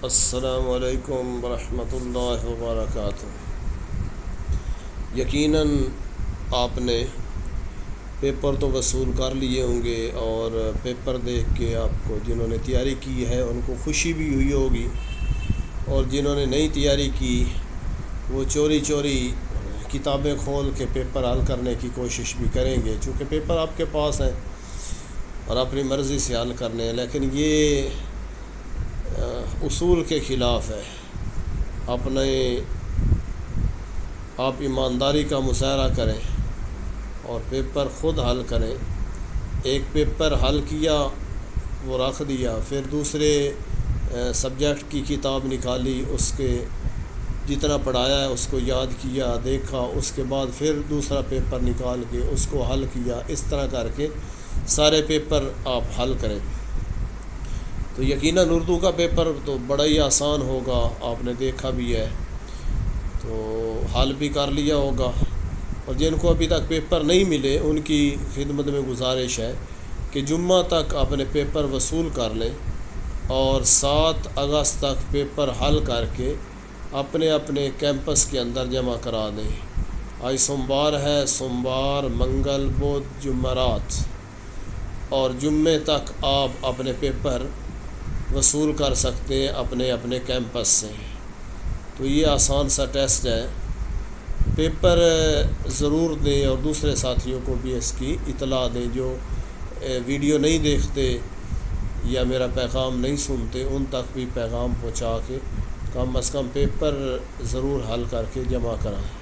السلام علیکم ورحمۃ اللہ وبرکاتہ۔ یقیناً آپ نے پیپر تو وصول کر لیے ہوں گے، اور پیپر دیکھ کے آپ کو جنہوں نے تیاری کی ہے ان کو خوشی بھی ہوئی ہوگی، اور جنہوں نے نہیں تیاری کی وہ چوری چوری کتابیں کھول کے پیپر حل کرنے کی کوشش بھی کریں گے، چونکہ پیپر آپ کے پاس ہیں اور اپنی مرضی سے حل کرنے ہیں، لیکن یہ اصول کے خلاف ہے۔ آپ ایمانداری کا مظاہرہ کریں اور پیپر خود حل کریں۔ ایک پیپر حل کیا، وہ رکھ دیا، پھر دوسرے سبجیکٹ کی کتاب نکالی، اس کے جتنا پڑھایا ہے اس کو یاد کیا، دیکھا، اس کے بعد پھر دوسرا پیپر نکال کے اس کو حل کیا، اس طرح کر کے سارے پیپر آپ حل کریں۔ تو یقیناً اردو کا پیپر تو بڑا ہی آسان ہوگا، آپ نے دیکھا بھی ہے، تو حل بھی کر لیا ہوگا۔ اور جن کو ابھی تک پیپر نہیں ملے ان کی خدمت میں گزارش ہے کہ جمعہ تک اپنے پیپر وصول کر لیں اور 7 اگست تک پیپر حل کر کے اپنے اپنے کیمپس کے اندر جمع کرا دیں۔ آج سوموار ہے، سوموار، منگل، بدھ، جمعرات، اور جمعے تک آپ اپنے پیپر وصول کر سکتے ہیں اپنے اپنے کیمپس سے۔ تو یہ آسان سا ٹیسٹ ہے، پیپر ضرور دیں اور دوسرے ساتھیوں کو بھی اس کی اطلاع دیں، جو ویڈیو نہیں دیکھتے یا میرا پیغام نہیں سنتے، ان تک بھی پیغام پہنچا کے کم از کم پیپر ضرور حل کر کے جمع کرائیں۔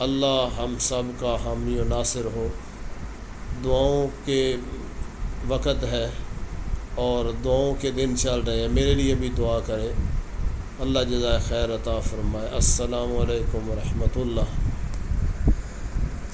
اللہ ہم سب کا حامی و ناصر ہو۔ دعاؤں کے وقت ہے اور دعاؤں کے دن چل رہے ہیں، میرے لیے بھی دعا کریں، اللہ جزائے خیر عطا فرمائے۔ السلام علیکم ورحمۃ اللہ۔